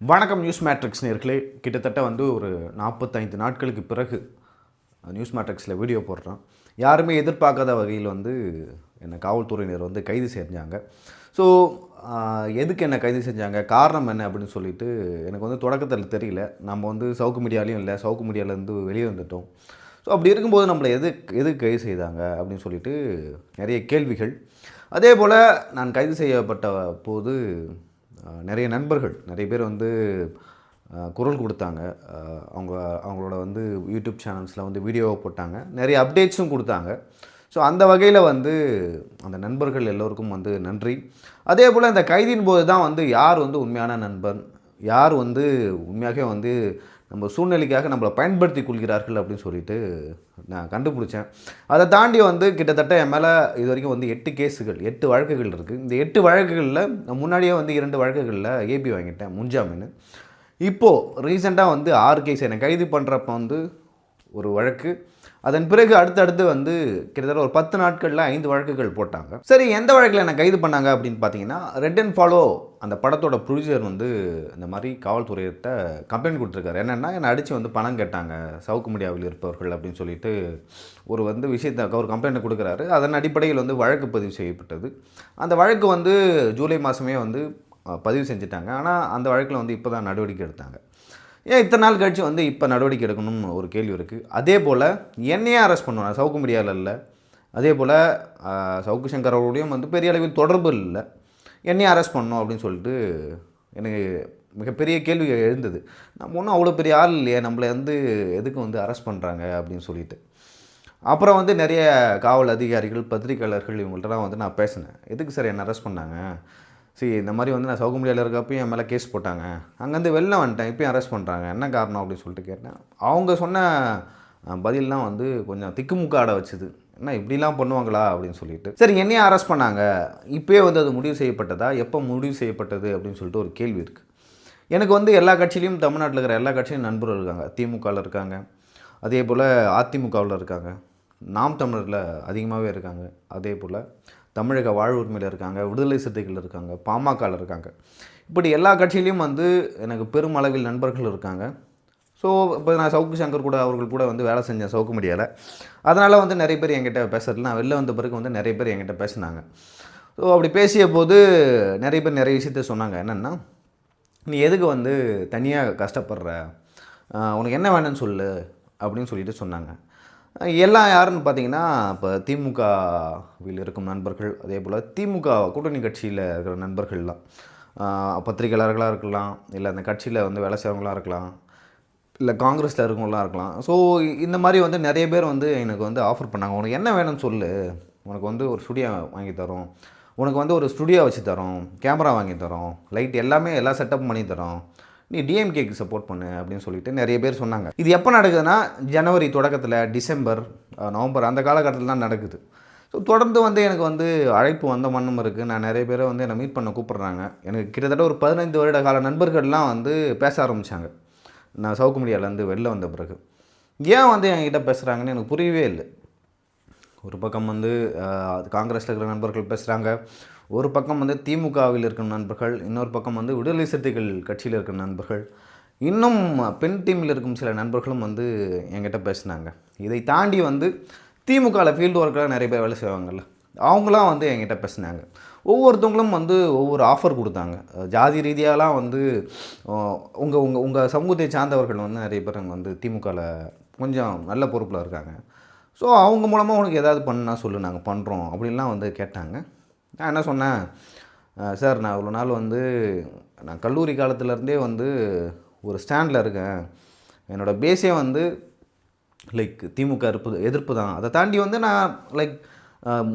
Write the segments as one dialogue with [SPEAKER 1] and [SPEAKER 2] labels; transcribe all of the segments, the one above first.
[SPEAKER 1] வணக்கம் news matrix நேர்களே. கிட்டத்தட்ட ஒரு 45 நாட்களுக்கு பிறகு நியூஸ் மேட்ரிக்ஸில் வீடியோ போடுறோம். யாருமே எதிர்பார்க்காத வகையில் என்னை காவல்துறையினர் கைது செஞ்சாங்க. ஸோ எதுக்கு என்ன கைது செஞ்சாங்க, காரணம் என்ன அப்படின்னு சொல்லிட்டு எனக்கு தொடக்கத்தில் தெரியல. நம்ம சவுக்கு மீடியாலையும் இல்லை, சவுக்கு மீடியாவிலேருந்து வெளியே வந்துட்டோம். ஸோ அப்படி இருக்கும்போது நம்மளை எதுக்கு கைது செய்தாங்க அப்படின்னு சொல்லிட்டு நிறைய கேள்விகள். அதே போல் நான் கைது செய்யப்பட்ட போது நிறைய நண்பர்கள் நிறைய பேர் குரல் கொடுத்தாங்க. அவங்களோட யூடியூப் சேனல்ஸில் வீடியோவை போட்டாங்க, நிறைய அப்டேட்ஸும் கொடுத்தாங்க. ஸோ அந்த வகையில் அந்த நண்பர்கள் எல்லோருக்கும் நன்றி. அதே போல் இந்த கைதின் போது தான் யார் உண்மையான நண்பன், யார் உண்மையாகவே நம்ம சூழ்நிலைக்காக நம்மளை பயன்படுத்தி கொள்கிறார்கள் அப்படின்னு சொல்லிட்டு நான் கண்டுபிடிச்சேன். அதை தாண்டி கிட்டத்தட்ட என் மேலே இது வரைக்கும் 8 கேஸுகள் 8 வழக்குகள் இருக்குது. இந்த 8 வழக்குகளில் நான் முன்னாடியே 2 வழக்குகளில் ஏபி வாங்கிட்டேன், முன்ஜாமீன். இப்போது ரீசெண்டாக 6 கேஸ் என்னை கைது பண்ணுறப்போ ஒரு வழக்கு. அதன் பிறகு அடுத்தடுத்து கிட்டத்தட்ட ஒரு 10 நாட்களில் 5 வழக்குகள் போட்டாங்க. சரி, எந்த வழக்கில் என்னை கைது பண்ணாங்க அப்படின்னு பார்த்தீங்கன்னா, ரெட் அண்ட் ஃபாலோ அந்த படத்தோட ப்ரொடியூசர் இந்த மாதிரி காவல்துறையிட்ட கம்ப்ளைண்ட் கொடுத்துருக்காரு. என்னென்னா, என்னை அடித்து பணம் கேட்டாங்க சவுக்கு மீடியாவில் இருப்பவர்கள் அப்படின்னு சொல்லிட்டு ஒரு விஷயத்தை ஒரு கம்ப்ளைண்ட்டை கொடுக்குறாரு. அதன் அடிப்படையில் வழக்கு பதிவு செய்யப்பட்டது. அந்த வழக்கு ஜூலை மாதமே பதிவு செஞ்சுட்டாங்க. ஆனால் அந்த வழக்கில் இப்போ தான் நடவடிக்கை எடுத்தாங்க. ஏன் இத்தனை நாள் கழிச்சு இப்போ நடவடிக்கை எடுக்கணும்னு ஒரு கேள்வி இருக்குது. அதே போல் என்னையே அரெஸ்ட் பண்ணுவாங்க, சவுக்கு மீடியாவில் இல்லை. அதே போல் சவுக்கு சங்கர் அவரோடையும் பெரிய அளவில் தொடர்பு இல்லை. என்னையே அரெஸ்ட் பண்ணணும் அப்படின்னு சொல்லிட்டு எனக்கு மிகப்பெரிய கேள்வி எழுந்தது. நம்ம ஒன்றும் அவ்வளோ பெரிய ஆள் இல்லையா, நம்மளை எதுக்கு அரெஸ்ட் பண்ணுறாங்க அப்படின்னு சொல்லிட்டு. அப்புறம் நிறைய காவல் அதிகாரிகள், பத்திரிகையாளர்கள் இவங்கள்ட்டலாம் நான் பேசினேன். எதுக்கு சார் என்னை அரெஸ்ட் பண்ணாங்க, இந்த மாதிரி நான் சவுக்கு மீடியாவில் இருக்கப்பையும் என் மேலே கேஸ் போட்டாங்க, அங்கேருந்து வெளில வந்துட்டேன், இப்போயும் அரெஸ்ட் பண்ணுறாங்க, என்ன காரணம் அப்படின்னு சொல்லிட்டு கேட்டேன். அவங்க சொன்ன பதிலெலாம் கொஞ்சம் திக்குமுக்காட வச்சுது. என்ன இப்படிலாம் பண்ணுவாங்களா அப்படின்னு சொல்லிட்டு. சரி, என்னையே அரெஸ்ட் பண்ணாங்க, இப்போயே அது முடிவு செய்யப்பட்டதா, எப்போ முடிவு செய்யப்பட்டது அப்படின்னு சொல்லிட்டு ஒரு கேள்வி இருக்குது. எனக்கு எல்லா கட்சியிலையும், தமிழ்நாட்டில் இருக்கிற எல்லா கட்சியிலும் நண்பர்கள் இருக்காங்க. திமுகவில் இருக்காங்க, அதே போல் அதிமுகவில் இருக்காங்க, நாம் தமிழரில் அதிகமாகவே இருக்காங்க, அதே போல் தமிழக வாழ்வுரிமையில் இருக்காங்க, விடுதலை சிறுத்தைகள் இருக்காங்க, பாமகவில் இருக்காங்க. இப்படி எல்லா கட்சியிலையும் எனக்கு பெருமளவில் நண்பர்கள் இருக்காங்க. ஸோ இப்போ நான் சவுக்கு சங்கர் கூட அவர்கள் கூட வேலை செஞ்சேன் சவுக்கு மீடியாவில். அதனால் நிறைய பேர் என்கிட்ட பேசுறதுல, நான் வெளில வந்த பிறகு நிறைய பேர் என்கிட்ட பேசினாங்க. ஸோ அப்படி பேசிய போது நிறைய பேர் நிறைய விஷயத்த சொன்னாங்க. என்னென்னா, நீ எதுக்கு தனியாக கஷ்டப்படுற, உனக்கு என்ன வேணும்னு சொல்லு அப்படின்னு சொல்லிட்டு சொன்னாங்க. எல்லாம் யாருன்னு பார்த்தீங்கன்னா, இப்போ திமுகவில் இருக்கும் நண்பர்கள், அதே போல் திமுக கூட்டணி கட்சியில் இருக்கிற நண்பர்கள்லாம், பத்திரிகையாளர்களாக இருக்கலாம், இல்லை அந்த கட்சியில் வேலை செய்கிறவங்களாக இருக்கலாம், இல்லை காங்கிரஸில் இருக்கவங்களாம் இருக்கலாம். ஸோ இந்த மாதிரி நிறைய பேர் எனக்கு ஆஃபர் பண்ணாங்க. உனக்கு என்ன வேணும்னு சொல்லு, உனக்கு ஒரு ஸ்டுடியோ வாங்கி தரோம், உனக்கு ஒரு ஸ்டுடியோ வச்சு தரோம், கேமரா வாங்கி தரோம், லைட் எல்லாமே எல்லா செட்டப்பும் பண்ணி தரோம், நீ டிஎம்கேக்கு சப்போர்ட் பண்ணு அப்படின்னு சொல்லிட்டு நிறைய பேர் சொன்னாங்க. இது எப்போ நடக்குதுன்னா, ஜனவரி தொடக்கத்தில், டிசம்பர், நவம்பர் அந்த காலகட்டத்தில் தான் நடக்குது. ஸோ தொடர்ந்து எனக்கு அழைப்பு வந்த மண்ணும் இருக்குது. நான் நிறைய பேரை என்னை மீட் பண்ண கூப்பிட்றாங்க. எனக்கு கிட்டத்தட்ட ஒரு 15 வருட கால நண்பர்கள்லாம் பேச ஆரம்பித்தாங்க நான் சவுக்கு மீடியாவிலேருந்து வெளில வந்த பிறகு. ஏன் என்கிட்ட பேசுகிறாங்கன்னு எனக்கு புரியவே இல்லை. ஒரு பக்கம் காங்கிரஸில் இருக்கிற நண்பர்கள் பேசுகிறாங்க, ஒரு பக்கம் திமுகவில் இருக்கிற நண்பர்கள், இன்னொரு பக்கம் விடுதலை சிறுத்தைகள் கட்சியில் இருக்கிற நண்பர்கள், இன்னும் பெண் டீமில் இருக்கும் சில நண்பர்களும் என்கிட்ட பேசினாங்க. இதை தாண்டி திமுகவில் ஃபீல்டு ஒர்க்கெலாம் நிறைய பேர் வேலை செய்வாங்கள்ல, அவங்களாம் என்கிட்ட பேசினாங்க. ஒவ்வொருத்தவங்களும் ஒவ்வொரு ஆஃபர் கொடுத்தாங்க. ஜாதி ரீதியாலாம் உங்கள் சமூகத்தை சார்ந்தவர்கள் நிறைய பேர் திமுகவில் கொஞ்சம் நல்ல பொறுப்பில் இருக்காங்க. ஸோ அவங்க மூலமாக உனக்கு ஏதாவது பண்ணா சொல்லு, நாங்கள் பண்ணுறோம் அப்படின்லாம் கேட்டாங்க. நான் என்ன சொன்னேன், சார் நான் இவ்வளோ நாள் நான் கல்லூரி காலத்துலேருந்தே ஒரு ஸ்டாண்டில் இருக்கேன். என்னோடய பேஸே லைக் திமுக எதிர்ப்பு தான். அதை தாண்டி நான் லைக்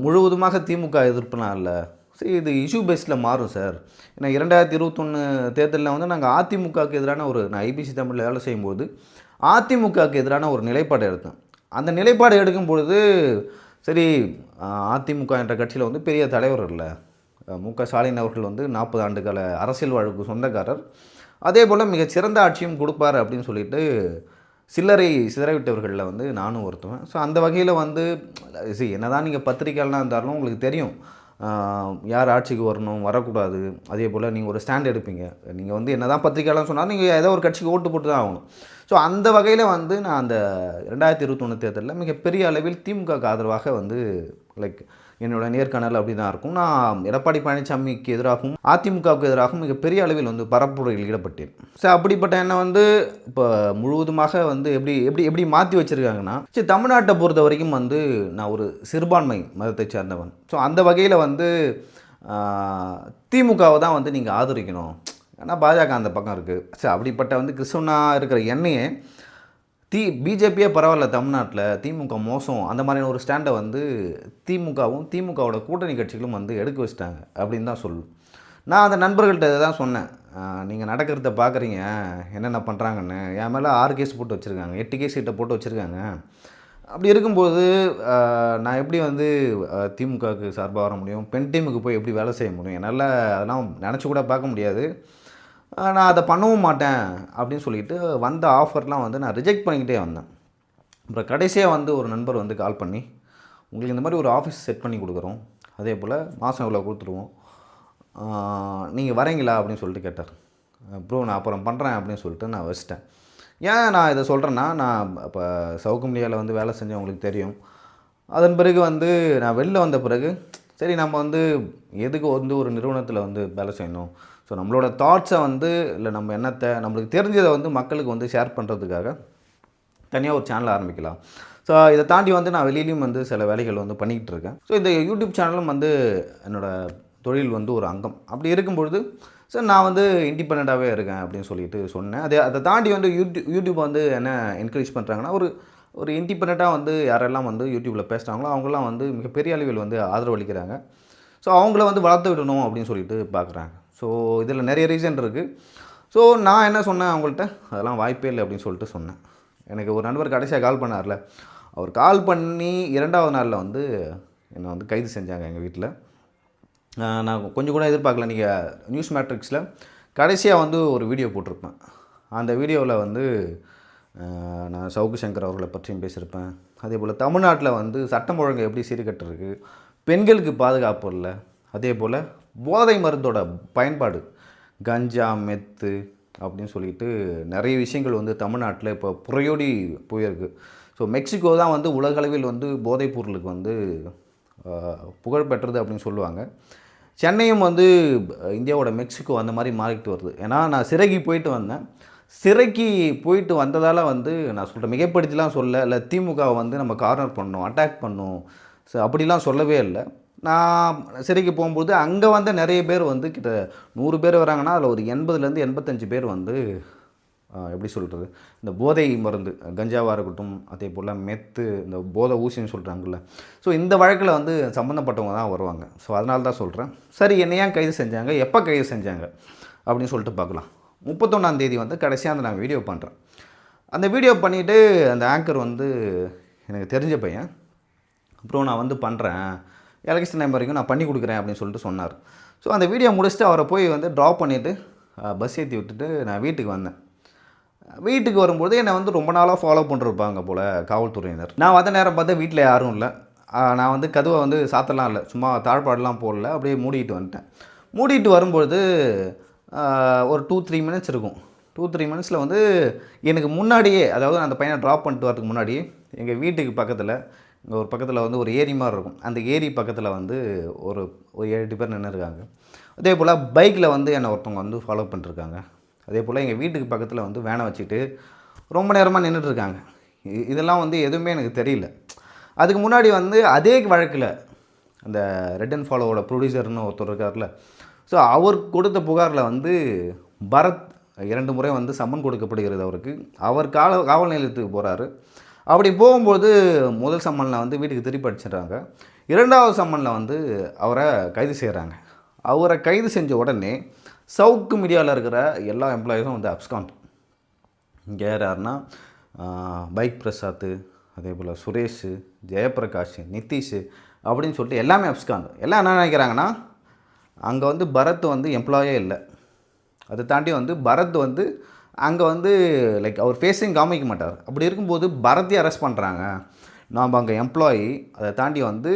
[SPEAKER 1] முழுவதுமாக திமுக எதிர்ப்புலாம் இல்லை. சரி, இது இஷ்யூ பேஸில் மாறும் சார். ஏன்னா 2021 தேர்தலில் நாங்கள் அதிமுகவுக்கு எதிரான நான் ஐபிசி தமிழில் வேலை செய்யும்போது அதிமுகவுக்கு எதிரான ஒரு நிலைப்பாடு எடுத்தேன். அந்த நிலைப்பாடு எடுக்கும் பொழுது சரி, அதிமுக என்ற கட்சியில் பெரிய தலைவர் இல்லை, மு.க. ஸ்டாலின் அவர்கள் 40 ஆண்டுகால அரசியல் வாழ்வுக்கு சொந்தக்காரர், அதே போல் மிகச்சிறந்த ஆட்சியும் கொடுப்பார் அப்படின்னு சொல்லிட்டு சில்லறை சிதறவிட்டவர்களில் நானும் ஒருத்துவேன். ஸோ அந்த வகையில் என்ன தான் நீங்கள் பத்திரிக்கையாளனாக இருந்தாலும் உங்களுக்கு தெரியும், யார் ஆட்சிக்கு வரணும் வரக்கூடாது, அதே போல் நீங்கள் ஒரு ஸ்டாண்ட் எடுப்பீங்க. நீங்கள் வந்து என்ன தான் பத்திரிக்கையாளர்னு சொன்னாலும் நீங்கள் ஏதோ ஒரு கட்சிக்கு ஓட்டு போட்டு தான் ஆகணும். ஸோ அந்த வகையில் வந்து நான் அந்த 2021 தேர்தலில் மிகப்பெரிய அளவில் திமுகவுக்கு ஆதரவாக வந்து லைக் என்னோட நேர்காணல் அப்படி தான் இருக்கும். நான் எடப்பாடி பழனிசாமிக்கு எதிராகவும் அதிமுகவுக்கு எதிராகவும் மிகப்பெரிய அளவில் வந்து பரப்புரையில் ஈடுபட்டேன். ஸோ அப்படிப்பட்ட என்னை வந்து இப்போ முழுவதுமாக வந்து எப்படி எப்படி எப்படி மாற்றி வச்சுருக்காங்கன்னா, சரி தமிழ்நாட்டை பொறுத்த வரைக்கும் வந்து நான் ஒரு சிறுபான்மை மதத்தை சேர்ந்தவன். ஸோ அந்த வகையில் வந்து திமுகவை தான் வந்து நீங்கள் ஆதரிக்கணும், ஏன்னா பாஜக அந்த பக்கம் இருக்குது. சரி அப்படிப்பட்ட வந்து கிறிஸ்தவனாக இருக்கிற என்னையே பிஜேபியே பரவாயில்ல தமிழ்நாட்டில், திமுக மோசம் அந்த மாதிரியான ஒரு ஸ்டாண்டை வந்து திமுகவும் திமுகவோட கூட்டணி கட்சிகளும் வந்து எடுக்க வச்சிட்டாங்க அப்படின்னு தான் சொல்லும். நான் அந்த நண்பர்கள்ட்ட தான் சொன்னேன், நீங்கள் நடக்கிறத பார்க்குறீங்க என்னென்ன பண்ணுறாங்கன்னு. என் மேலே 6 கேஸ் போட்டு வச்சுருக்காங்க, 8 கேஸ் கிட்ட போட்டு வச்சுருக்காங்க. அப்படி இருக்கும்போது நான் எப்படி வந்து திமுகவுக்கு சார்பாக வர முடியும், பெண் டீமுக்கு போய் எப்படி வேலை செய்ய முடியும், என்னால் அதெல்லாம் நினச்சி கூட பார்க்க முடியாது. நான் அதை பண்ணவும் மாட்டேன் அப்படின்னு சொல்லிட்டு வந்த ஆஃபர்லாம் வந்து நான் ரிஜெக்ட் பண்ணிக்கிட்டே வந்தேன். அப்புறம் கடைசியாக வந்து ஒரு நண்பர் வந்து கால் பண்ணி, உங்களுக்கு இந்த மாதிரி ஒரு ஆஃபீஸ் செட் பண்ணி கொடுக்குறோம், அதே போல் மாதம் இவ்வளோ கொடுத்துருவோம், நீங்கள் வரீங்களா அப்படின்னு சொல்லிட்டு கேட்டார். ப்ரோ நான் அப்புறம் பண்ணுறேன் அப்படின்னு சொல்லிட்டு நான் வச்சிட்டேன். ஏன் நான் இதை சொல்கிறேன்னா, நான் இப்போ சவுக்கு மீடியாவில் வந்து வேலை செஞ்சேன் உங்களுக்கு தெரியும். அதன் பிறகு வந்து நான் வெளில வந்த பிறகு சரி நம்ம வந்து எதுக்கு வந்து ஒரு நிறுவனத்தில் வந்து வேலை செய்யணும், ஸோ நம்மளோட தாட்ஸை வந்து இல்லை நம்ம எண்ணத்தை நம்மளுக்கு தெரிஞ்சதை வந்து மக்களுக்கு வந்து ஷேர் பண்ணுறதுக்காக தனியாக ஒரு சேனல் ஆரம்பிக்கலாம். ஸோ இதை தாண்டி வந்து நான் வெளியிலையும் வந்து சில வேலைகள் வந்து பண்ணிக்கிட்டு இருக்கேன். ஸோ இந்த யூடியூப் சேனலும் வந்து என்னோடய தொழில் வந்து ஒரு அங்கம். அப்படி இருக்கும்பொழுது சார் நான் வந்து இண்டிபெண்ட்டாகவே இருக்கேன் அப்படின்னு சொல்லிட்டு சொன்னேன். அதை தாண்டி வந்து யூடியூப் வந்து என்ன என்கரேஜ் பண்ணுறாங்கன்னா, ஒரு இண்டிபெண்ட்டாக வந்து யாரெல்லாம் வந்து யூடியூப்பில் பேசுகிறாங்களோ அவங்களாம் வந்து மிகப்பெரிய அளவில் வந்து ஆதரவு அளிக்கிறாங்க. ஸோ அவங்கள வந்து வளர்த்து விடணும் அப்படின்னு சொல்லிட்டு பார்க்குறாங்க. ஸோ இதில் நிறைய ரீசன் இருக்குது. ஸோ நான் என்ன சொன்னேன் அவங்கள்ட்ட, அதெல்லாம் வாய்ப்பே இல்லை அப்படின்னு சொல்லிட்டு சொன்னேன். எனக்கு ஒரு நண்பர் கடைசியாக கால் பண்ணார்ல, அவர் கால் பண்ணி 2வது நாளில் வந்து என்னை வந்து கைது செஞ்சாங்க எங்கள் வீட்டில். நான் கொஞ்சம் கூட எதிர்பார்க்கல. நீங்கள் நியூஸ் மேட்ரிக்ஸில் கடைசியாக வந்து ஒரு வீடியோ போட்டிருப்பேன். அந்த வீடியோவில் வந்து நான் சவுக்கு சங்கர் அவர்களை பற்றியும் பேசியிருப்பேன். அதே போல் தமிழ்நாட்டில் வந்து சட்டம் ஒழுங்கு எப்படி சீர்கெட்டிருக்கு, பெண்களுக்கு பாதுகாப்பு இல்லை, அதே போல் போதை மருந்தோட பயன்பாடு கஞ்சா மெத்து அப்படின்னு சொல்லிட்டு நிறைய விஷயங்கள் வந்து தமிழ்நாட்டில் இப்போ புறையோடி போயிருக்கு. ஸோ மெக்சிகோ தான் வந்து உலகளவில் வந்து போதைப் பொருளுக்கு வந்து புகழ் பெற்றது அப்படின்னு சொல்லுவாங்க. சென்னையும் வந்து இந்தியாவோட மெக்சிகோ அந்த மாதிரி மாறிக்கிட்டு வருது. ஏன்னா நான் சிறைக்கு போயிட்டு வந்தேன். சிறைக்கு போயிட்டு வந்ததால் வந்து நான் சொல்கிறேன், மிகைப்படுத்திலாம் இல்லை திமுகவை வந்து நம்ம கார்னர் பண்ணோம், அட்டாக் பண்ணோம், ஸோ அப்படிலாம் சொல்லவே இல்லை. நான் சிறைக்கு போகும்போது அங்கே வந்து நிறைய பேர் வந்து கிட்ட 100 பேர் வராங்கன்னா அதில் ஒரு 80லேருந்து 85 பேர் வந்து எப்படி சொல்கிறது, இந்த போதை மருந்து கஞ்சாவாக இருக்கட்டும், அதே போல் மெத்து, இந்த போதை ஊசின்னு சொல்கிறாங்கல்ல, ஸோ இந்த வழக்கில் வந்து சம்மந்தப்பட்டவங்க தான் வருவாங்க. ஸோ அதனால தான் சொல்கிறேன். சரி என்னை ஏன் கைது செஞ்சாங்க, எப்போ கைது செஞ்சாங்க அப்படின்னு சொல்லிட்டு பார்க்கலாம். 31ஆம் தேதி வந்து கடைசியாக அந்த நான் வீடியோ பண்ணுறேன். அந்த வீடியோ பண்ணிவிட்டு அந்த ஆங்கர் வந்து எனக்கு தெரிஞ்ச பையன், அப்புறம் நான் வந்து பண்ணுறேன், எலெக்ஷன் டைம் வரைக்கும் நான் பண்ணி கொடுக்குறேன் அப்படின்னு சொல்லிட்டு சொன்னார். ஸோ அந்த வீடியோ முடிச்சுட்டு அவரை போய் வந்து ட்ராப் பண்ணிவிட்டு பஸ் ஏற்றி விட்டுட்டு நான் வீட்டுக்கு வந்தேன். வீட்டுக்கு வரும்போது என்னை வந்து ரொம்ப நாளாக ஃபாலோ பண்ணிருப்பாங்க போல் காவல்துறையினர். நான் வந்த நேரம் பார்த்தா வீட்டில் யாரும் இல்லை. நான் வந்து கதவை வந்து சாத்தலாம் இல்லை, சும்மா தாழ்பாடெலாம் போடல, அப்படியே மூடிட்டு வந்துட்டேன். மூடிட்டு வரும்பொழுது ஒரு 2-3 மினிட்ஸ் இருக்கும். 2-3 மினிட்ஸில் வந்து எனக்கு முன்னாடியே, அதாவது அந்த பையனை ட்ராப் பண்ணிட்டு வரதுக்கு முன்னாடி எங்கள் வீட்டுக்கு பக்கத்தில் இங்கே ஒரு பக்கத்தில் வந்து ஒரு ஏரி மாதிரி இருக்கும். அந்த ஏரி பக்கத்தில் வந்து ஒரு 7-8 பேர் நின்றுருக்காங்க. அதே போல் பைக்கில் வந்து என்னை ஒருத்தவங்க வந்து ஃபாலோ பண்ணிட்டுருக்காங்க. அதே போல் எங்கள் வீட்டுக்கு பக்கத்தில் வந்து வேனை வச்சுட்டு ரொம்ப நேரமாக நின்றுட்டுருக்காங்க. இதெல்லாம் வந்து எதுவுமே எனக்கு தெரியல. அதுக்கு முன்னாடி வந்து அதே வழக்கில் அந்த ரெட் அண்ட் ஃபாலோவோட ப்ரொடியூசர்னு ஒருத்தர் இருக்கார்ல, ஸோ அவர் கொடுத்த புகாரில் வந்து பரத் 2 முறை வந்து சம்மன் கொடுக்கப்படுகிறது அவருக்கு. அவர் காவல் நிலையத்துக்கு போகிறாரு. அப்படி போகும்போது முதல் சம்மனில் வந்து வீட்டுக்கு திருப்பி அடிச்சிடுறாங்க. 2வது சம்மனில் வந்து அவரை கைது செய்கிறாங்க. அவரை கைது செஞ்ச உடனே சவுக்கு மீடியாவில் இருக்கிற எல்லா எம்ப்ளாயீஸும் வந்து அப்ஸ்காண்ட். இங்கே யாருன்னா பைக் பிரசாத்து, அதே போல் சுரேஷ், ஜெயபிரகாஷ், நிதிஷ் அப்படின்னு சொல்லிட்டு எல்லாமே அப்ஸ்காண்ட். எல்லாம் என்ன நினைக்கிறாங்கன்னா, அங்கே வந்து பரத் வந்து எம்ப்ளாயே இல்லை, அதை தாண்டி வந்து பரத் வந்து அங்கே வந்து லைக் அவர் ஃபேஸையும் காமிக்க மாட்டார். அப்படி இருக்கும்போது பரத்தையும் அரெஸ்ட் பண்ணுறாங்க, நாம் அங்கே எம்ப்ளாயி, அதை தாண்டி வந்து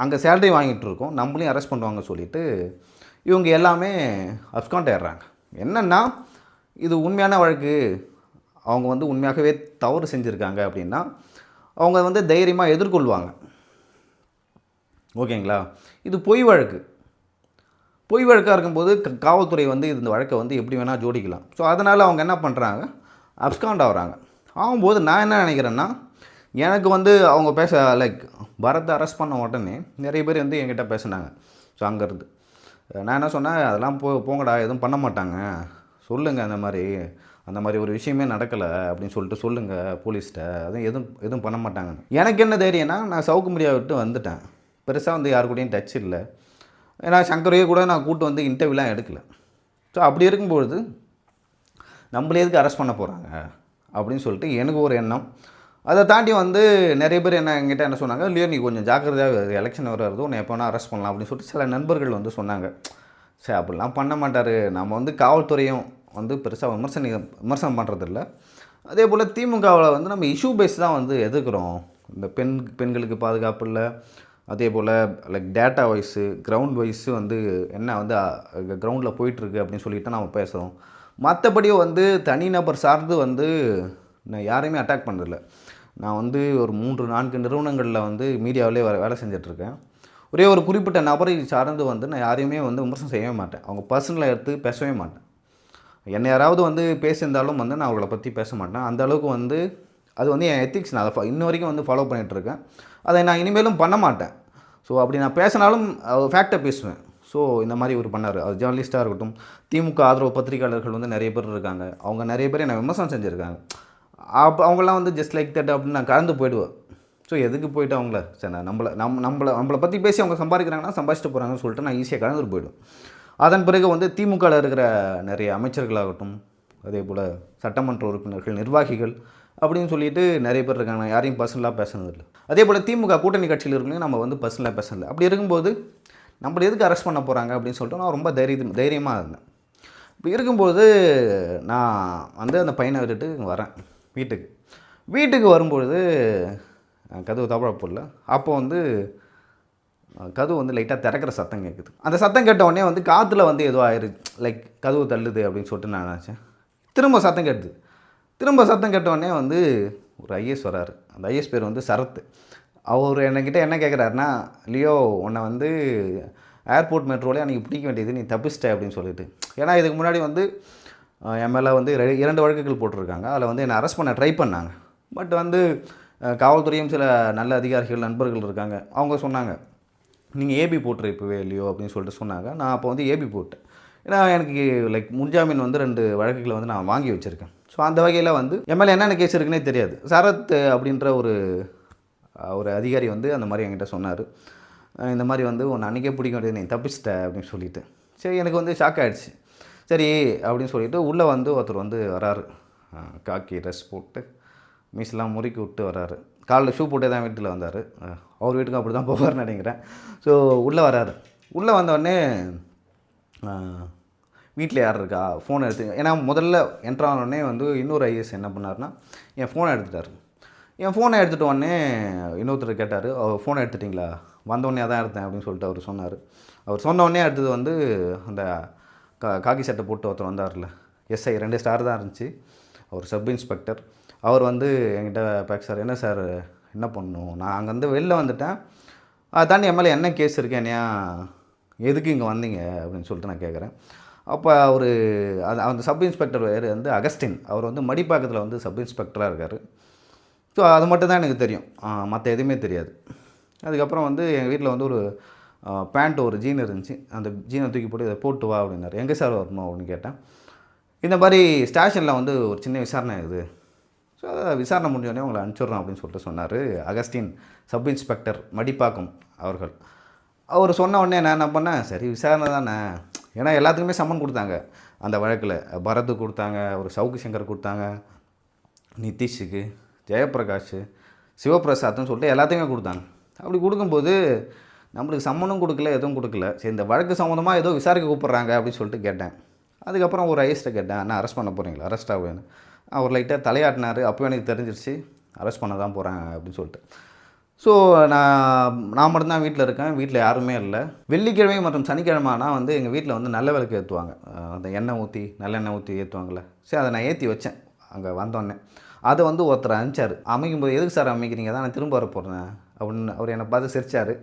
[SPEAKER 1] அங்கே சேலரி வாங்கிட்டு இருக்கோம், நம்மளையும் அரெஸ்ட் பண்ணுவாங்க சொல்லிட்டு இவங்க எல்லாமே அப்ஸ்காண்ட் ஆயிடுறாங்க. என்னென்னா இது உண்மையான வழக்கு, அவங்க வந்து உண்மையாகவே தவறு செஞ்சுருக்காங்க அப்படின்னா அவங்க வந்து தைரியமாக எதிர்கொள்வாங்க. ஓகேங்களா? இது பொய் வழக்கு. பொய் வழக்காக இருக்கும்போது காவல்துறை வந்து இந்த வழக்கை வந்து எப்படி வேணால் ஜோடிக்கலாம். ஸோ அதனால் அவங்க என்ன பண்ணுறாங்க, அப்ஸ்காண்ட் ஆகுறாங்க. ஆகும்போது நான் என்ன நினைக்கிறேன்னா, எனக்கு வந்து அவங்க பேச லைக் பரத்தை அரெஸ்ட் பண்ண உடனே நிறைய பேர் வந்து என்கிட்ட பேசினாங்க. ஸோ அங்கேருந்து நான் என்ன சொன்னேன், அதெல்லாம் போங்கடா, எதுவும் பண்ண மாட்டாங்க, சொல்லுங்கள், அந்த மாதிரி ஒரு விஷயமே நடக்கலை அப்படின்னு சொல்லிட்டு சொல்லுங்கள் போலீஸ்கிட்ட, அதுவும் எதுவும் பண்ண மாட்டாங்க. எனக்கு என்ன தைரியம்னா, நான் சவுக்கு மீடியா விட்டு வந்துட்டேன், பெருசாக வந்து யாரு கூடயும் டச் இல்லை. ஏன்னா சங்கரையே கூட நான் கூப்பிட்டு வந்து இன்டர்வியூலாம் எடுக்கலை. ஸோ அப்படி இருக்கும்பொழுது நம்மளே எதுக்கு அரெஸ்ட் பண்ண போகிறாங்க அப்படின்னு சொல்லிட்டு எனக்கு ஒரு எண்ணம். அதை தாண்டி வந்து நிறைய பேர் என்கிட்ட என்ன சொன்னாங்க, இல்லையோ நீ கொஞ்சம் ஜாக்கிரதையாக, எலெக்ஷன் வருது, உன்னை எப்போ வேணால் அரெஸ்ட் பண்ணலாம் அப்படின்னு சொல்லிட்டு சில நண்பர்கள் வந்து சொன்னாங்க. சரி, அப்படிலாம் பண்ண மாட்டார், நம்ம வந்து காவல்துறையும் வந்து பெருசாக விமர்சனம் பண்ணுறதில்ல. அதே போல் திமுகவில் வந்து நம்ம இஷ்யூ பேஸ் தான் வந்து எதிர்க்கிறோம். இந்த பெண்களுக்கு பாதுகாப்பு இல்லை, அதே போல் like data wise, ground wise வந்து என்ன வந்து கிரவுண்டில் போயிட்டுருக்கு அப்படின்னு சொல்லிட்டு நம்ம பேசுகிறோம். மற்றபடி வந்து தனிநபர் சார்ந்து வந்து நான் யாரையுமே அட்டாக் பண்ணுறதில்ல. நான் வந்து ஒரு 3-4 நிறுவனங்களில் வந்து மீடியாவிலே வேலை செஞ்சிட்ருக்கேன். ஒரே ஒரு குறிப்பிட்ட நபரை சார்ந்து வந்து நான் யாரையுமே வந்து விமர்சனம் செய்யவே மாட்டேன். அவங்க பர்சனலாக எடுத்து பேசவே மாட்டேன். என்னை யாராவது வந்து பேசியிருந்தாலும் வந்து நான் அவங்கள பற்றி பேச மாட்டேன். அந்த அளவுக்கு வந்து அது வந்து என் எத்திக்ஸ். நான் அதை இன்ன வரைக்கும் வந்து ஃபாலோ பண்ணிகிட்ருக்கேன். அதை நான் இனிமேலும் பண்ண மாட்டேன். ஸோ அப்படி நான் பேசினாலும் ஃபேக்டை பேசுவேன். ஸோ இந்த மாதிரி இவர் பண்ணார், அது ஜேர்னலிஸ்ட்டாக இருக்கட்டும், திமுக ஆதரவு பத்திரிகையாளர்கள் வந்து நிறைய பேர் இருக்காங்க, அவங்க நிறைய பேர் என்னை விமர்சனம் செஞ்சுருக்காங்க. அவங்களாம் வந்து ஜஸ்ட் லைக் தட் அப்படின்னு நான் கலந்து போயிடுவேன். ஸோ எதுக்கு போய்ட்டு அவங்கள சரி நம்மளை பற்றி பேசி அவங்க சம்பாதிக்கிறாங்கன்னா சம்பாதிச்சுட்டு போகிறாங்கன்னு சொல்லிட்டு நான் ஈஸியாக கலந்துட்டு போயிடுவேன். அதன் பிறகு வந்து திமுகவில் இருக்கிற நிறைய அமைச்சர்களாகட்டும், அதே போல் சட்டமன்ற உறுப்பினர்கள், நிர்வாகிகள் அப்படின்னு சொல்லிட்டு நிறைய பேர் இருக்காங்க. நான் யாரையும் பர்சனலாக பேசுனதில்லை. அதே போல் திமுக கூட்டணி கட்சியில் இருக்கலையும் நம்ம வந்து பர்சனலாக பேசலை. அப்படி இருக்கும்போது நம்மளை எதுக்கு அரெஸ்ட் பண்ண போகிறாங்க அப்படின்னு சொல்லிட்டு நான் ரொம்ப தைரியமாக இருந்தேன். இப்படி இருக்கும்போது நான் வந்து அந்த பையனை விட்டுட்டு வரேன் வீட்டுக்கு வரும்பொழுது கதவு தப்படப்படல. அப்போ வந்து கதவு வந்து லைட்டாக திறக்கிற சத்தம் கேட்குது. அந்த சத்தம் கேட்ட உடனே வந்து காற்றுல வந்து ஏதோ ஆயிடுச்சு, லைக் கதவு தள்ளுது அப்படின்னு சொல்லிட்டு நான் நினச்சேன். திரும்ப சத்தம் கேட்ட உடனே வந்து ஒரு ஐஏஎஸ் வராரு. அந்த ஐஏஎஸ் பேர் வந்து சரத். அவர் என்கிட்ட என்ன கேட்குறாருன்னா, லியோ உன்னை வந்து ஏர்போர்ட் மெட்ரோலே அன்றைக்கி பிடிக்க வேண்டியது, நீ தப்பிச்சிட்ட அப்படின்னு சொல்லிட்டு. ஏன்னா இதுக்கு முன்னாடி வந்து என் மேலே வந்து 2 வழக்குகள் போட்டிருக்காங்க. அதில் வந்து என்னை அரெஸ்ட் பண்ண ட்ரை பண்ணாங்க. பட் வந்து காவல்துறையும் சில நல்ல அதிகாரிகள், நண்பர்கள் இருக்காங்க. அவங்க சொன்னாங்க, நீங்கள் ஏபி போட்டுரு இப்போவே இல்லையோ அப்படின்னு சொல்லிட்டு சொன்னாங்க. நான் அப்போ வந்து ஏபி போட்டேன். ஏன்னா எனக்கு லைக் முன்ஜாமீன் வந்து 2 வழக்குகளை வந்து நான் வாங்கி வச்சுருக்கேன். ஸோ அந்த வகையில் வந்து என் மேலே என்னென்ன கேஸ் இருக்குன்னே தெரியாது. சரத் அப்படின்ற ஒரு அதிகாரி வந்து அந்த மாதிரி என்கிட்ட சொன்னார். இந்த மாதிரி வந்து உன்னை அன்றைக்கே பிடிக்க வேண்டியது, நீ தப்பிச்சிட்ட அப்படின்னு சொல்லிட்டு. சரி, எனக்கு வந்து ஷாக் ஆகிடுச்சு. சரி அப்படின்னு சொல்லிவிட்டு உள்ளே வந்து ஒருத்தர் வந்து வராரு, காக்கி ட்ரெஸ் போட்டு மீசெல்லாம் முறுக்கி விட்டு வராரு. காலில் ஷூ போட்டே தான் வீட்டில் வந்தார். அவர் வீட்டுக்கு அப்படி தான் போவார்னு நினைக்கிறேன். ஸோ உள்ளே வராரு. உள்ளே வந்தோடனே வீட்டில் யார் இருக்கா, ஃபோன் எடுத்து, ஏன்னா முதல்ல என்ட்ரானோடனே வந்து இன்னொரு ஐஎஸ் என்ன பண்ணார்னா என் ஃபோனை எடுத்துட்டார். என் ஃபோனை எடுத்துகிட்டு உடனே இன்னொருத்தர் கேட்டார், அவர் ஃபோனை எடுத்துட்டிங்களா, வந்தோடனே அதான் எடுத்தேன் அப்படின்னு சொல்லிட்டு அவர் சொன்னார். அவர் சொன்னோடனே அடுத்தது வந்து அந்த காக்கி சட்டை போட்டு ஒருத்தர் வந்தார்ல, எஸ்ஐ, 2 ஸ்டார் தான் இருந்துச்சு, அவர் சப் இன்ஸ்பெக்டர். அவர் வந்து என்கிட்ட பேசுகிறார், என்ன சார் என்ன பண்ணணும், நான் அங்கேருந்து வெளில வந்துட்டேன், அதை தாண்டி என் மேலே என்ன கேஸ் இருக்கு, என்னையா எதுக்கு இங்கே வந்தீங்க அப்படின்னு சொல்லிட்டு நான் கேட்குறேன். அப்போ அந்த சப் இன்ஸ்பெக்டர் பேர் வந்து அகஸ்டின். அவர் வந்து மடிப்பாக்கத்தில் வந்து சப் இன்ஸ்பெக்டராக இருக்கார். ஸோ அது மட்டும் தான் எனக்கு தெரியும், மற்ற எதுவுமே தெரியாது. அதுக்கப்புறம் வந்து எங்கள் வீட்டில் வந்து ஒரு பேண்ட், ஒரு ஜீன் இருந்துச்சு, அந்த ஜீனை தூக்கி போட்டு இதை போட்டு வா அப்படின்னாரு. எங்கே சார் வரணும் அப்படின்னு கேட்டேன். இந்த மாதிரி ஸ்டேஷனில் வந்து ஒரு சின்ன விசாரணை இது, ஸோ விசாரணை முடிஞ்சோடனே உங்களை அனுப்பிச்சிட்றோம் அப்படின்னு சொல்லிட்டு சொன்னார் அகஸ்டின், சப் இன்ஸ்பெக்டர் மடிப்பாக்கம் அவர்கள். அவர் சொன்ன உடனே நான் என்ன பண்ணேன், சரி விசாரணை தானே, ஏன்னா எல்லாத்துக்குமே சம்மன் கொடுத்தாங்க அந்த வழக்கில். பரத்துக்கு கொடுத்தாங்க, ஒரு சவுக்கு சங்கர் கொடுத்தாங்க, நிதிஷுக்கு, ஜெயபிரகாஷ், சிவபிரசாத்னு சொல்லிட்டு எல்லாத்தையுமே கொடுத்தாங்க. அப்படி கொடுக்கும்போது நம்மளுக்கு சம்மனும் கொடுக்கல, எதுவும் கொடுக்கல. சரி, இந்த வழக்கு சம்மந்தமாக ஏதோ விசாரிக்க கூப்பிட்றாங்க அப்படின்னு சொல்லிட்டு கேட்டேன். அதுக்கப்புறம் ஒரு ஐஎஸ்ட்டை கேட்டேன், நான் அரெஸ்ட் பண்ண போகிறீங்களா, அரெஸ்ட் ஆகுவேன்னு. அவர் லைட்டாக தலையாட்டினார். அப்போ எனக்கு தெரிஞ்சிருச்சு அரெஸ்ட் பண்ண தான் போகிறாங்க அப்படின்னு சொல்லிட்டு. ஸோ நான் மட்டும்தான் வீட்டில் இருக்கேன். வீட்டில் யாருமே இல்லை. வெள்ளிக்கிழமை மற்றும் சனிக்கிழமை ஆனா வந்து எங்கள் வீட்டில் வந்து நல்ல விளக்கு ஏற்றுவாங்க. அந்த எண்ணெய் ஊற்றி நல்லெண்ணெய் ஊற்றி ஏற்றுவாங்கள்ல. சரி அதை நான் ஏற்றி வச்சேன் அங்கே வந்தோடனே. அதை வந்து ஒருத்தர் அனுப்பிச்சார். அமைக்கும்போது எதுக்கு சார் அமைக்கிறீங்க? தான் நான் திரும்ப வர போகிறேன் அப்படின்னு அவர் என்னை பார்த்து சிரிச்சார்.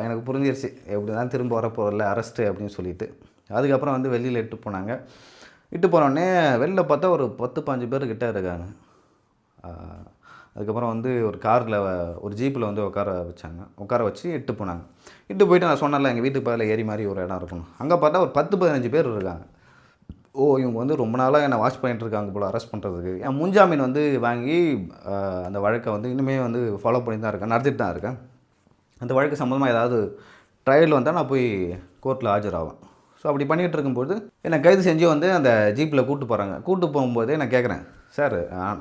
[SPEAKER 1] எனக்கு புரிஞ்சிருச்சு எப்படி தான் திரும்ப வரப்போகிறல அரெஸ்ட்டு அப்படின்னு சொல்லிட்டு. அதுக்கப்புறம் வந்து வெளியில் இட்டு போனாங்க. இட்டு போனோடனே வெளில பார்த்தா ஒரு 10-15 பேர் கிட்ட இருக்காங்க. அதுக்கப்புறம் வந்து ஒரு காரில் ஒரு ஜீப்பில் வந்து உட்கார வச்சு இட்டு போனாங்க. இட்டு போயிட்டு நான் சொன்னேன்ல எங்கள் வீட்டுக்கு பக்கத்தில் ஏரி மாதிரி ஒரு இடம் இருக்கணும். அங்கே பார்த்தா ஒரு 10-15 பேர் இருக்காங்க. இவங்க வந்து ரொம்ப நாளாக என்னை வாட்ச் பண்ணிட்டு இருக்காங்க போல் அரெஸ்ட் பண்ணுறதுக்கு. என் முன்ஜாமீன் வந்து வாங்கி அந்த வழக்கை வந்து இன்னுமே வந்து ஃபாலோ பண்ணி தான் இருக்கேன், நடத்திட்டு தான் இருக்கேன். அந்த வழக்கு சம்மந்தமாக ஏதாவது ட்ரையல் வந்தால் நான் போய் கோர்ட்டில் ஆஜராவேன். ஸோ அப்படி பண்ணிகிட்டு இருக்கும்போது என்னை கைது செஞ்சு வந்து அந்த ஜீப்பில் கூப்பிட்டு போகிறாங்க. கூப்பிட்டு போகும்போதே நான் கேட்குறேன், சார்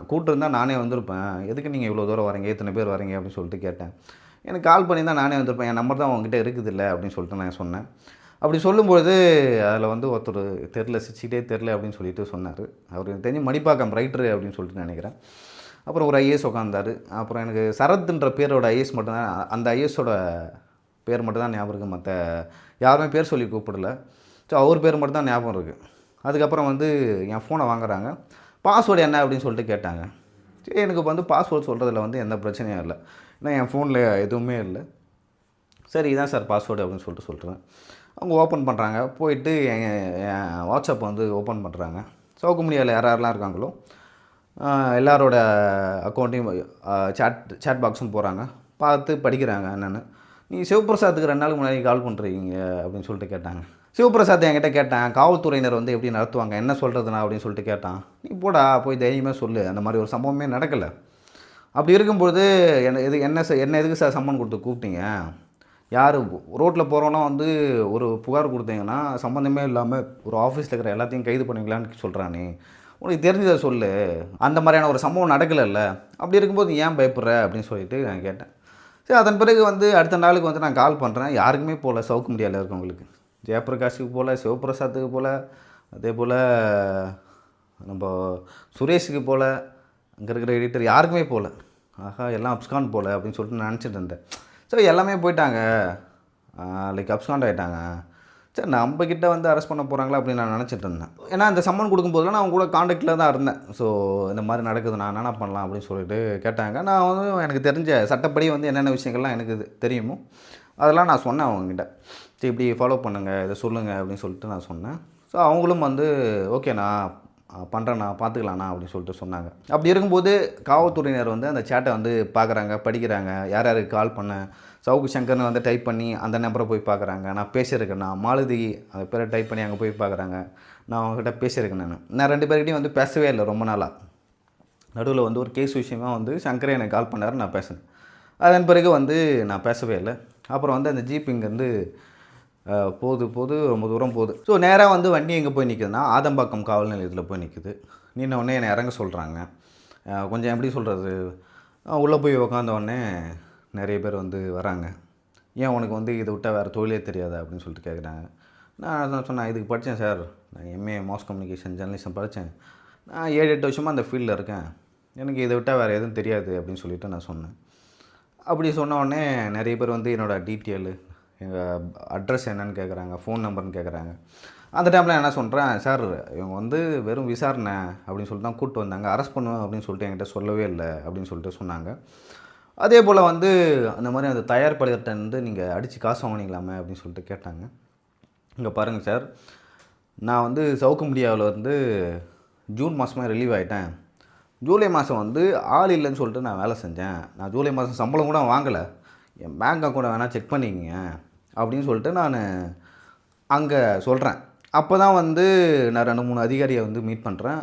[SPEAKER 1] கூப்பிட்டு இருந்தால் நானே வந்திருப்பேன், எதுக்கு நீங்கள் இவ்வளோ தூரம் வரீங்க, இத்தனை பேர் வரீங்க அப்படின்னு சொல்லிட்டு கேட்டேன். எனக்கு கால் பண்ணி தான் நானே வந்திருப்பேன், என் நம்பர் தான் உங்ககிட்ட இருக்குதில்ல அப்படின்னு சொல்லிட்டு நான் சொன்னேன். அப்படி சொல்லும்பொழுது அதில் வந்து ஒருத்தர் தெரில, சிரிச்சிக்கிட்டே தெரில அப்படின்னு சொல்லிட்டு சொன்னார். அவர் தெரிஞ்சு மணிப்பாக்கம் ரைட்டரு அப்படின்னு சொல்லிட்டு நினைக்கிறேன். அப்புறம் ஒரு ஐஏஎஸ் உட்காந்தார். அப்புறம் எனக்கு சரத்ன்ற பேரோட ஐஏஎஸ் மட்டும்தான், அந்த ஐஏஎஸோட பேர் மட்டும் தான் ஞாபகம் இருக்குது. மற்ற யாருமே பேர் சொல்லி கூப்பிடல. ஸோ அவர் பேர் மட்டும் தான் ஞாபகம் இருக்குது. அதுக்கப்புறம் வந்து என் ஃபோனை வாங்குறாங்க. பாஸ்வேர்டு என்ன அப்படின்னு சொல்லிட்டு கேட்டாங்க. சரி, எனக்கு வந்து பாஸ்வேர்டு சொல்கிறதுல வந்து எந்த பிரச்சனையும் இல்லை, ஏன்னா என் ஃபோனில் எதுவுமே இல்லை. சரி இதான் சார் பாஸ்வேர்டு அப்படின்னு சொல்லிட்டு சொல்கிறேன். அவங்க ஓப்பன் பண்ணுறாங்க. போயிட்டு என் வாட்ஸ்அப் வந்து ஓப்பன் பண்ணுறாங்க. சவுக்குமணியால் யாரெல்லாம் இருக்காங்களோ எல்லாரோட அக்கௌண்ட்டையும் சேட் பாக்ஸும் போகிறாங்க. பார்த்து படிக்கிறாங்க என்னென்னு. நீங்கள் சிவபிரசாத்துக்கு 2 நாளுக்கு முன்னாடி கால் பண்ணுறீங்க அப்படின்னு சொல்லிட்டு கேட்டாங்க. சிவபிரசாத் என்கிட்ட கேட்டேன், காவல்துறையினர் வந்து எப்படி நடத்துவாங்க, என்ன சொல்கிறதுனா அப்படின்னு சொல்லிட்டு கேட்டான். நீ போடா போய் தைரியமாக சொல்லு, அந்த மாதிரி ஒரு சம்பவமே நடக்கலை. அப்படி இருக்கும்பொழுது என்ன எதுக்கு சார் சம்மன் கொடுத்து கூப்பிட்டீங்க? யார் ரோட்டில் போகிறோன்னா வந்து ஒரு புகார் கொடுத்தீங்கன்னா சம்மந்தமே இல்லாமல் ஒரு ஆஃபீஸில் இருக்கிற எல்லாத்தையும் கைது பண்ணுவீங்களான்னு சொல்கிறானே, உனக்கு தெரிஞ்சதை சொல்லு, அந்த மாதிரியான ஒரு சம்பவம் நடக்கலைல்ல, அப்படி இருக்கும்போது ஏன் பயப்படுற அப்படின்னு சொல்லிட்டு நான் கேட்டேன். சரி, அதன் பிறகு வந்து அடுத்த நாளுக்கு வந்து நான் கால் பண்ணுறேன். யாருக்குமே போகல, சவுக்குமணியால் இருக்கவங்களுக்கு, ஜெயபிரகாஷுக்கு போகல, சிவபிரசாத்துக்கு போகல, அதே போல் நம்ம சுரேஷுக்கு போகல, அங்கே இருக்கிற எடிட்டர் யாருக்குமே போகல. ஆஹா எல்லாம் அப்ஸ்கான் போகல அப்படின்னு சொல்லிட்டு நான் நினச்சிட்டு இருந்தேன். சரி எல்லாமே போயிட்டாங்க, லைக் அப்ஸ்காண்ட் ஆகிட்டாங்க. சரி நம்மக்கிட்ட வந்து அரெஸ்ட் பண்ண போகிறாங்களா அப்படின்னு நான் நினச்சிட்டு இருந்தேன். ஏன்னா இந்த சம்மன் கொடுக்கும்போதெல்லாம் நான் அவங்க கூட காண்டாக்டில் தான் இருந்தேன். ஸோ இந்த மாதிரி நடக்குது, நான் என்னென்ன பண்ணலாம் அப்படின்னு சொல்லிட்டு கேட்டாங்க. நான் வந்து எனக்கு தெரிஞ்ச சட்டப்படி வந்து என்னென்ன விஷயங்கள்லாம் எனக்கு தெரியுமோ அதெல்லாம் நான் சொன்னேன் அவங்ககிட்ட. சரி இப்படி ஃபாலோ பண்ணுங்கள், இதை சொல்லுங்கள் அப்படின்னு சொல்லிட்டு நான் சொன்னேன். ஸோ அவங்களும் வந்து ஓகேண்ணா பண்ணுறேண்ணா பார்த்துக்கலாண்ணா அப்படின்னு சொல்லிட்டு சொன்னாங்க. அப்படி இருக்கும்போது காவல்துறையினர் வந்து அந்த சேட்டை வந்து பார்க்குறாங்க, படிக்கிறாங்க. யார் யாருக்கு கால் பண்ணேன், சவுக்கு சங்கர்னு வந்து டைப் பண்ணி அந்த நம்பரை போய் பார்க்குறாங்க. நான் பேசியிருக்கேண்ணா, மாலதி அந்த பேரை டைப் பண்ணி அங்கே போய் பார்க்குறாங்க. நான் அவங்ககிட்ட பேசியிருக்கேன். நான் 2 பேர்கிட்டையும் வந்து பேசவே இல்லை ரொம்ப நாளாக. நடுவில் வந்து ஒரு கேஸ் விஷயமாக வந்து சங்கரே எனக்கு கால் பண்ணார், நான் பேசினேன். அதன் பிறகு வந்து நான் பேசவே இல்லை. அப்புறம் வந்து அந்த ஜீப் இங்கேருந்து போகுது ரொம்ப தூரம் போகுது. ஸோ நேராக வந்து வண்டி எங்கே போய் நிற்குதுன்னா ஆதம்பாக்கம் காவல் நிலையத்தில் போய் நிற்குது. நின்ன உடனே என்னை இறங்க சொல்கிறாங்க. கொஞ்சம் எப்படி சொல்கிறது, உள்ளே போய் உக்காந்தோடனே நிறைய பேர் வந்து வராங்க. ஏன் உனக்கு வந்து இதை விட்டால் வேறு தொழிலே தெரியாதா அப்படின்னு சொல்லிட்டு கேட்குறாங்க. நான் சொன்னேன், இதுக்கு படித்தேன் சார், நான் எம்ஏ மாஸ் கம்யூனிகேஷன் ஜேர்னலிசம் படித்தேன், நான் 7-8 வருஷமாக அந்த ஃபீல்டில் இருக்கேன், எனக்கு இதை விட்டால் வேறு எதுவும் தெரியாது அப்படின்னு சொல்லிவிட்டு நான் சொன்னேன். அப்படி சொன்ன உடனே நிறைய பேர் வந்து என்னோடய டீட்டெயிலு, எங்கள் அட்ரஸ் என்னன்னு கேட்குறாங்க, ஃபோன் நம்பர்னு கேட்குறாங்க. அந்த டைமில் என்ன சொல்கிறேன், சார் இவங்க வந்து வெறும் விசாரணை அப்படின்னு சொல்லிட்டு தான் கூப்பிட்டு வந்தாங்க, அரெஸ்ட் பண்ணுவேன் அப்படின்னு சொல்லிட்டு என்கிட்ட சொல்லவே இல்லை அப்படின்னு சொல்லிட்டு சொன்னாங்க. அதே போல் வந்து அந்த மாதிரி அந்த தயாரிப்பாளர்கிட்ட வந்து நீங்கள் அடித்து காசு வாங்கினீங்களாமே அப்படின்னு சொல்லிட்டு கேட்டாங்க. இங்கே பாருங்கள் சார், நான் வந்து சவுக்கு மீடியாவில் வந்து ஜூன் மாதமாக ரிலீவ் ஆகிட்டேன். ஜூலை மாதம் வந்து ஆள் இல்லைன்னு சொல்லிட்டு நான் வேலை செஞ்சேன். நான் ஜூலை மாதம் சம்பளம் கூட வாங்கலை, என் பேங்க் அக்கௌண்ட்டை வேணால் செக் பண்ணிக்கங்க அப்படின்னு சொல்லிட்டு நான் அங்கே சொல்கிறேன். அப்போ தான் வந்து நான் 2-3 அதிகாரியை வந்து மீட் பண்ணுறேன்.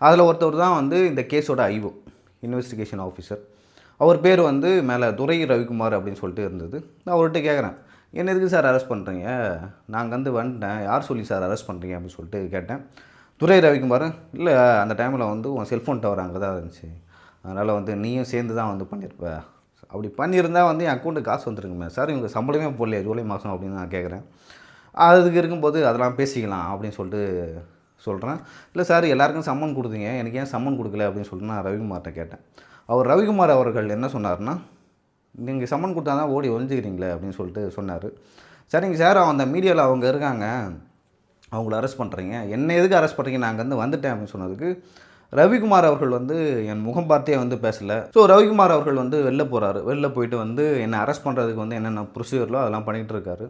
[SPEAKER 1] அதில் ஒருத்தர் தான் வந்து இந்த கேஸோட ஐஓ, இன்வெஸ்டிகேஷன் ஆஃபீஸர். அவர் பேர் வந்து மேலே துரை ரவிக்குமார் அப்படின்னு சொல்லிட்டு இருந்தது. நான் அவர்கிட்ட கேட்குறேன், என்ன எதுக்கு சார் அரெஸ்ட் பண்ணுறீங்க, நாங்கள் வந்து வந்துட்டேன், யார் சொல்லி சார் அரெஸ்ட் பண்ணுறீங்க அப்படின்னு சொல்லிட்டு கேட்டேன். துரை ரவிக்குமார், இல்லை அந்த டைமில் வந்து உன் செல்ஃபோன் டவர் அங்கே தான் இருந்துச்சு, அதனால் வந்து நீயும் சேர்ந்து தான் வந்து பண்ணியிருப்ப, அப்படி பண்ணியிருந்தால் வந்து என் அக்கௌண்ட்டுக்கு காசு வந்துருக்குமே சார், இவங்க சம்பளமே போடலையே ஜூலை மாதம் அப்படின்னு நான் கேட்குறேன். அதுக்கு இருக்கும்போது அதெல்லாம் பேசிக்கலாம் அப்படின்னு சொல்லிட்டு சொல்கிறேன். இல்லை சார் எல்லாருக்கும் சம்மன் கொடுத்தீங்க, எனக்கு ஏன் சம்மன் கொடுக்கல அப்படின்னு சொல்லிட்டு நான் ரவிக்குமார்கிட்ட கேட்டேன். அவர் ரவிக்குமார் அவர்கள் என்ன சொன்னார்னா, நீங்கள் சம்மன் கொடுத்தா தான் ஓடி ஒழிஞ்சிக்கிறீங்களே அப்படின்னு சொல்லிட்டு சொன்னார். சரிங்க சார், அந்த மீடியாவில் அவங்க இருக்காங்க, அவங்கள அரெஸ்ட் பண்ணுறீங்க, என்ன எதுக்கு அரெஸ்ட் பண்ணுறீங்க, நான் அங்கேருந்து வந்துட்டேன் அப்படின்னு சொன்னதுக்கு ரவிக்குமார் அவர்கள் வந்து என் முகம் பார்த்தே வந்து பேசலை. ஸோ ரவிக்குமார் அவர்கள் வந்து வெளில போகிறாரு. வெளில போயிட்டு வந்து என்னை அரெஸ்ட் பண்ணுறதுக்கு வந்து என்னென்ன ப்ரொசீஜர்லோ அதெல்லாம் பண்ணிகிட்டு இருக்காரு.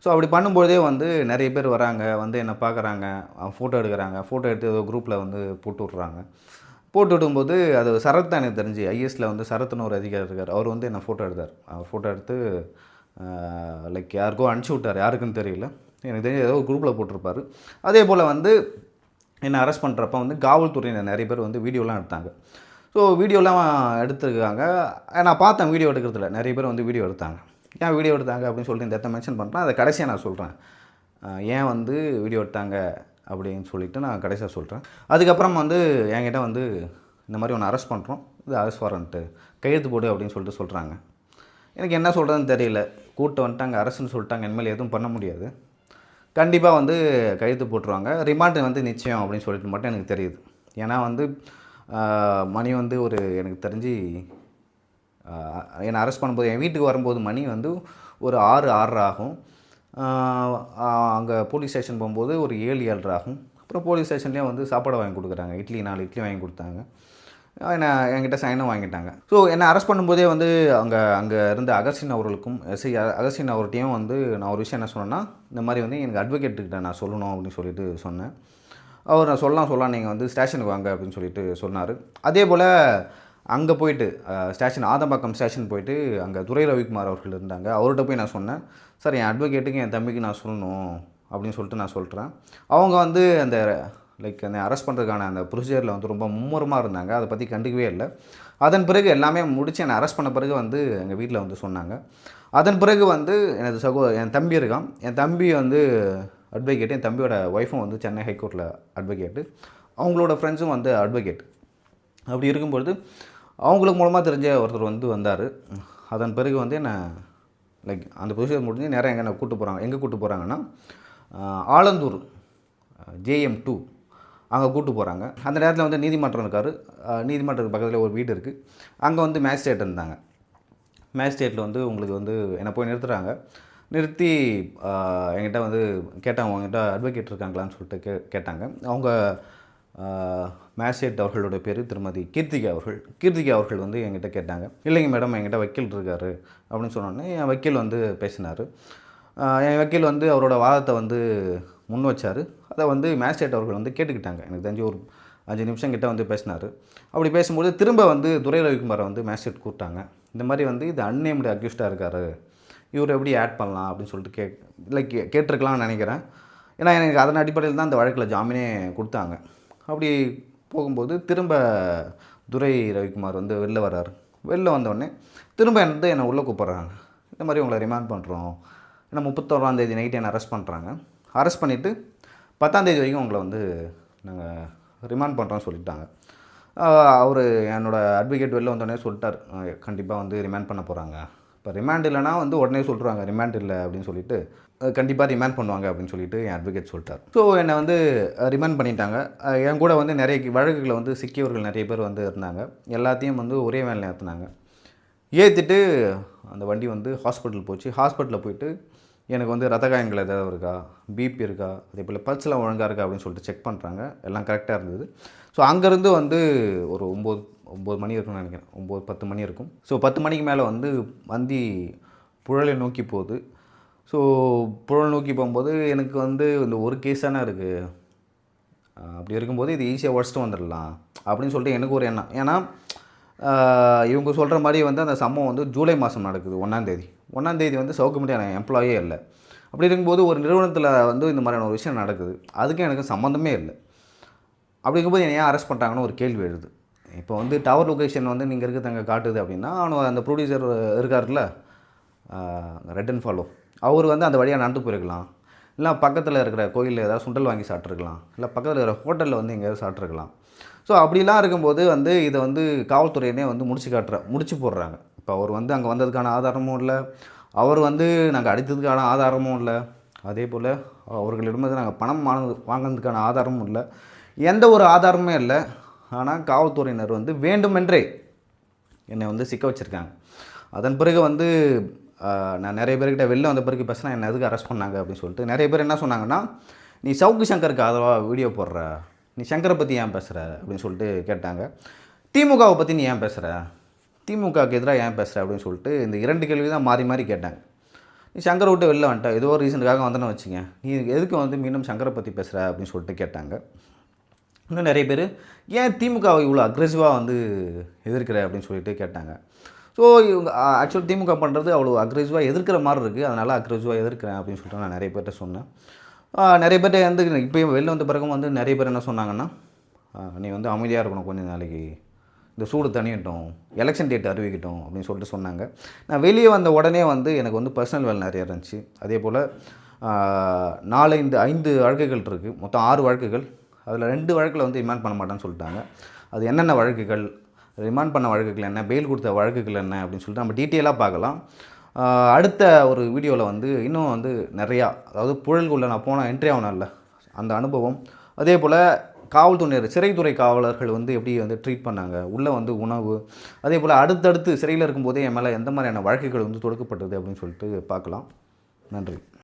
[SPEAKER 1] ஸோ அப்படி பண்ணும்போதே வந்து நிறைய பேர் வராங்க, வந்து என்னை பார்க்குறாங்க, ஃபோட்டோ எடுக்கிறாங்க. ஃபோட்டோ எடுத்து ஏதோ குரூப்பில் வந்து போட்டு விட்றாங்க. போட்டு விடும்போது அது சரத் தான் எனக்கு தெரிஞ்சு, ஐஎஸில் வந்து சரத்னு ஒரு அதிகாரி இருக்கார். அவர் வந்து என்னை ஃபோட்டோ எடுத்தார். ஃபோட்டோ எடுத்து லைக் யாருக்கோ அனுப்பிச்சி விட்டார், யாருக்குன்னு தெரியல, எனக்கு தெரிஞ்சு ஏதோ குரூப்பில் போட்டிருப்பார். அதே போல் வந்து என்னை அரெஸ்ட் பண்ணுறப்ப வந்து காவல்துறையினர் நிறைய பேர் வந்து வீடியோலாம் எடுத்தாங்க. ஸோ வீடியோலாம் எடுத்துருக்காங்க. நான் பார்த்தேன் வீடியோ எடுக்கிறதுல நிறைய பேர் வந்து வீடியோ எடுத்தாங்க. ஏன் வீடியோ எடுத்தாங்க அப்படின்னு சொல்லிட்டு இந்த இடத்த மென்ஷன் பண்ணுறேன். அதை கடைசியாக நான் சொல்கிறேன், ஏன் வந்து வீடியோ எடுத்தாங்க அப்படின்னு சொல்லிவிட்டு நான் கடைசியாக சொல்கிறேன். அதுக்கப்புறம் வந்து என்கிட்ட வந்து இந்த மாதிரி ஒன்று அரெஸ்ட் பண்ணுறோம், இது அரெஸ்ட் வாரண்ட்டு, கையெழுத்து போடு அப்படின்னு சொல்லிட்டு சொல்கிறாங்க. எனக்கு என்ன சொல்கிறதுன்னு தெரியல. கூப்பிட்டு வந்துட்டாங்க, அரெஸ்ட்னு சொல்லிட்டாங்க, இனிமேல் எதுவும் பண்ண முடியாது, கண்டிப்பாக வந்து கையெழுத்து போட்டுருவாங்க, ரிமாண்டு வந்து நிச்சயம் அப்படின்னு சொல்லிட்டு மட்டும் எனக்கு தெரியுது. ஏன்னா வந்து மணி வந்து ஒரு எனக்கு தெரிஞ்சு என்னை அரெஸ்ட் பண்ணும்போது என் வீட்டுக்கு வரும்போது மணி வந்து ஒரு 6-6:30 ஆகும். அங்கே போலீஸ் ஸ்டேஷன் போகும்போது ஒரு 7-7:30 ஆகும். அப்புறம் போலீஸ் ஸ்டேஷன்லேயே வந்து சாப்பாடு வாங்கி கொடுக்குறாங்க, 4 இட்லி வாங்கி கொடுத்தாங்க. என்கிட்ட சைனும் வாங்கிட்டாங்க. ஸோ என்னை அரெஸ்ட் பண்ணும்போதே வந்து அங்கே இருந்த அகஸ்டின் அவர்களுக்கும் அகஸ்டின் அவர்கிட்டையும் வந்து நான் ஒரு விஷயம் என்ன சொன்னேன்னா, இந்த மாதிரி வந்து எனக்கு அட்வொகேட்டுக்கிட்ட நான் சொல்லணும் அப்படின்னு சொல்லிட்டு சொன்னேன். அவர் நான் சொல்லலாம் நீங்கள் வந்து ஸ்டேஷனுக்கு வாங்க அப்படின்னு சொல்லிட்டு சொன்னார். அதே போல் அங்கே போயிட்டு ஸ்டேஷன் ஆதம்பாக்கம் ஸ்டேஷன் போயிட்டு அங்கே துரை ரவிக்குமார் அவர்கள் இருந்தாங்க. அவர்கிட்ட போய் நான் சொன்னேன், சார் என் அட்வொகேட்டுக்கு என் தம்பிக்கு நான் சொல்லணும் அப்படின்னு சொல்லிட்டு நான் சொல்கிறேன். அவங்க வந்து அந்த லைக் அந்த அரெஸ்ட் பண்ணுறதுக்கான அந்த ப்ரொசீஜரில் வந்து ரொம்ப மும்முரமாக இருந்தாங்க. அதை பற்றி கண்டுக்கவே இல்லை. அதன் பிறகு எல்லாமே முடித்து என்னை அரெஸ்ட் பண்ண பிறகு வந்து எங்கள் வீட்டில் வந்து சொன்னாங்க. அதன் பிறகு வந்து என் தம்பி இருக்கான். என் தம்பி வந்து அட்வொகேட்டு, என் தம்பியோட ஒய்ஃபும் வந்து சென்னை ஹைகோர்ட்டில் அட்வொகேட்டு, அவங்களோட ஃப்ரெண்ட்ஸும் வந்து அட்வொகேட். அப்படி இருக்கும்பொழுது அவங்களுக்கு மூலமாக தெரிஞ்ச ஒருத்தர் வந்து வந்தார். அதன் பிறகு வந்து என்ன லைக் அந்த ப்ரொசீஜர் முடிஞ்சு நேராக எங்கே கூப்பிட்டு போகிறாங்கன்னா ஆலந்தூர் JM 2 அங்கே கூப்பிட்டு போகிறாங்க. அந்த நேரத்தில் வந்து நீதிமன்றம் இருக்கார். நீதிமன்றத்துக்கு பக்கத்தில் ஒரு வீடு இருக்குது. அங்கே வந்து மேஜிஸ்ட்ரேட் இருந்தாங்க. மேஜிஸ்ட்ரேட்டில் வந்து உங்களுக்கு வந்து என்னை போய் நிறுத்துகிறாங்க. நிறுத்தி என்கிட்ட வந்து கேட்டாங்க, அவங்ககிட்ட அட்வொகேட் இருக்காங்களான்னு சொல்லிட்டு கேட்டாங்க. அவங்க மேஜிஸ்ட்ரேட் அவர்களோட பேர் திருமதி கீர்த்திகா அவர்கள் வந்து என்கிட்ட கேட்டாங்க. இல்லைங்க மேடம், என்கிட்ட வக்கீல் இருக்கார் அப்படின்னு சொன்னோன்னே என் வக்கீல் வந்து பேசினார். என் வக்கீல் வந்து அவரோட வாதத்தை வந்து முன் வச்சார். அதை வந்து மேஜிஸ்ட்ரேட் அவர்கள் வந்து கேட்டுக்கிட்டாங்க. எனக்கு தெரிஞ்சு ஒரு 5 நிமிஷம் கிட்ட வந்து பேசினார். அப்படி பேசும்போது திரும்ப வந்து துரை ரவிக்குமாரை வந்து மேஜிஸ்ட்ரேட் கூப்பிட்டாங்க. இந்த மாதிரி வந்து இது அன்னேம்டு அக்யூஸ்டாக இருக்கார், இவர் எப்படி ஆட் பண்ணலாம் அப்படின்னு சொல்லிட்டு கேட்டிருக்கலாம்னு நினைக்கிறேன். ஏன்னா எனக்கு அதன் அடிப்படையில் தான் அந்த வழக்கில் ஜாமீனே கொடுத்தாங்க. அப்படி போகும்போது திரும்ப துரை ரவிக்குமார் வந்து வெளில வர்றாரு. வெளில வந்தோடனே திரும்ப என்னை உள்ளே கூப்பிட்றாங்க. இந்த மாதிரி உங்களை ரிமாண்ட் பண்ணுறோம், ஏன்னா 31ஆம் தேதி நைட்டு என்னை அரெஸ்ட் பண்ணுறாங்க. அரெஸ்ட் பண்ணிவிட்டு 10ஆம் தேதி வரைக்கும் உங்களை வந்து நாங்கள் ரிமாண்ட் பண்ணுறோன்னு சொல்லிட்டாங்க. அவர் என்னோடய அட்வொகேட் வெளில வந்தோடனே சொல்லிட்டார், கண்டிப்பாக வந்து ரிமாண்ட் பண்ண போகிறாங்க. இப்போ ரிமாண்ட் இல்லைனா வந்து உடனே சொல்லிடுவாங்க ரிமாண்ட் இல்லை அப்படின்னு சொல்லிட்டு, கண்டிப்பாக ரிமாண்ட் பண்ணுவாங்க அப்படின்னு சொல்லிட்டு என் அட்வொகேட் சொல்லிட்டார். ஸோ என்னை வந்து ரிமாண்ட் பண்ணிட்டாங்க. என் கூட வந்து நிறைய வழக்குகளை வந்து சிக்கியவர்கள் நிறைய பேர் வந்து இருந்தாங்க. எல்லாத்தையும் வந்து ஒரே வேலையில் ஏற்றுனாங்க. ஏற்றிட்டு அந்த வண்டி வந்து ஹாஸ்பிட்டல் போச்சு. ஹாஸ்பிட்டலில் போயிட்டு எனக்கு வந்து ரத்த காயங்கள் ஏதாவது இருக்கா, பிபி இருக்கா, அதே போல் பல்ஸ்லாம் ஒழுங்காக இருக்கா அப்படின்னு சொல்லிட்டு செக் பண்ணுறாங்க. எல்லாம் கரெக்டாக இருந்தது. ஸோ அங்கேருந்து வந்து ஒரு 9 மணி இருக்குன்னு நினைக்கிறேன், 9-10 மணி இருக்கும். ஸோ 10 மணிக்கு மேலே வந்து வண்டி புழலை நோக்கி போகுது. ஸோ புழல் நோக்கி போகும்போது எனக்கு வந்து இந்த ஒரு கேஸ் தானே இருக்குது, அப்படி இருக்கும்போது இது ஈஸியாக உடச்சிட்டு வந்துடலாம் அப்படின்னு சொல்லிட்டு எனக்கு ஒரு எண்ணம். ஏன்னா இவங்க சொல்கிற மாதிரி வந்து அந்த சம்பவம் வந்து ஜூலை மாதம் நடக்குது, 1ஆம் தேதி வந்து சவுக்குமடியான எம்ப்ளாயே இல்லை. அப்படி இருக்கும்போது ஒரு நிறுவனத்தில் வந்து இந்த மாதிரியான ஒரு விஷயம் நடக்குது, அதுக்கு எனக்கு சம்மந்தமே இல்லை. அப்படி இருக்கும்போது என்னை ஏன் அரெஸ்ட் பண்ணுறாங்கன்னு ஒரு கேள்வி எழுது. இப்போ வந்து டவர் லொக்கேஷன் வந்து நீங்கள் இருக்கிறது அங்கே காட்டுது அப்படின்னா, அவனு அந்த ப்ரொடியூசர் இருக்கார்ல ரெட் அண்ட் ஃபாலோ, அவர் வந்து அந்த வழியாக நடந்து போயிருக்கலாம், இல்லை பக்கத்தில் இருக்கிற கோயிலில் ஏதாவது சுண்டல் வாங்கி சாப்பிட்ருக்கலாம், இல்லை பக்கத்தில் இருக்கிற ஹோட்டலில் வந்து எங்கேயாவது சாப்பிட்ருக்கலாம். ஸோ அப்படிலாம் இருக்கும்போது வந்து இதை வந்து காவல்துறையினே வந்து முடிச்சு போடுறாங்க. இப்போ அவர் வந்து அங்கே வந்ததுக்கான ஆதாரமும் இல்லை, அவர் வந்து நாங்கள் அடித்ததுக்கான ஆதாரமும் இல்லை, அதே போல் அவர்களிடமிருந்து நாங்கள் பணம் வாங்கினதுக்கான ஆதாரமும் இல்லை, எந்த ஒரு ஆதாரமுமே இல்லை. ஆனால் காவல்துறையினர் வந்து வேண்டுமென்றே என்னை வந்து சிக்க வச்சுருக்காங்க. அதன் பிறகு வந்து நான் நிறைய பேர்கிட்ட வெளில வந்த பிறகு பேசினா என்ன எதுக்கு அரெஸ்ட் பண்ணாங்க அப்படின்னு சொல்லிட்டு நிறைய பேர் என்ன சொன்னாங்கன்னா, நீ சவுக்கு சங்கருக்கு ஆதரவாக வீடியோ போடுற, நீ சங்கரை பற்றி ஏன் பேசுகிற அப்படின்னு சொல்லிட்டு கேட்டாங்க. திமுகவை பற்றி நீ ஏன் பேசுகிற, திமுகவுக்கு எதிராக ஏன் பேசுகிற அப்படின்னு சொல்லிட்டு இந்த 2 கேள்வி தான் மாறி மாறி கேட்டாங்க. நீ சங்கரை விட்டு வெளில வந்துட்ட, ஏதோ ஒரு ரீசனுக்காக வந்தேன்னு வச்சுங்க, நீ எதுக்கு வந்து மீண்டும் சங்கரை பற்றி பேசுகிற அப்படின்னு சொல்லிட்டு கேட்டாங்க. இன்னும் நிறைய பேர் ஏன் திமுகவை இவ்வளோ அக்ரெசிவாக வந்து எதிர்க்கிற அப்படின்னு சொல்லிட்டு கேட்டாங்க. ஸோ இவங்க ஆக்சுவல் திமுக பண்ணுறது அவ்வளோ அக்ரெசிவாக எதிர்க்கிற மாதிரி இருக்குது, அதனால் அக்ரெசிவாக எதிர்க்கிறேன் அப்படின்னு சொல்லிட்டு நான் நிறைய பேர்கிட்ட சொன்னேன். நிறைய பேர்கிட்ட வந்து இப்போயும் வெளில வந்த பிறகும் வந்து நிறைய பேர் என்ன சொன்னாங்கன்னா, நீ வந்து அமைதியாக இருக்கணும் கொஞ்சம் நாளைக்கு, இந்த சூடு தணியட்டும், எலெக்ஷன் டேட் அறிவிக்கட்டும் அப்படின்னு சொல்லிட்டு சொன்னாங்க. நான் வெளியே வந்த உடனே வந்து எனக்கு வந்து பர்சனல் வேலை நிறைய இருந்துச்சு. அதே போல் 5 வழக்குகள் இருக்குது, மொத்தம் 6 வழக்குகள். அதில் 2 வழக்கில் வந்து ரிமாண்ட் பண்ண மாட்டேன்னு சொல்லிட்டாங்க. அது என்னென்ன வழக்குகள், ரிமாண்ட் பண்ண வழக்குகள் என்ன, பெயில் கொடுத்த வழக்குகள் என்ன அப்படின்னு சொல்லிட்டு நம்ம டீட்டெயிலாக பார்க்கலாம். அடுத்த ஒரு வீடியோவில் வந்து இன்னும் வந்து நிறையா, அதாவது புழலுக்குள்ளே நான் போன என்ட்ரி ஆகணும்ல அந்த அனுபவம், அதே போல் காவல்துறையினர் சிறைத்துறை காவலர்கள் வந்து எப்படி வந்து ட்ரீட் பண்ணாங்க, உள்ளே வந்து உணவு, அதே போல் அடுத்தடுத்து சிறையில் இருக்கும்போதே என் மேலே எந்த மாதிரியான வழக்குகள் வந்து தொடுக்கப்பட்டது அப்படின்னு சொல்லிட்டு பார்க்கலாம். நன்றி.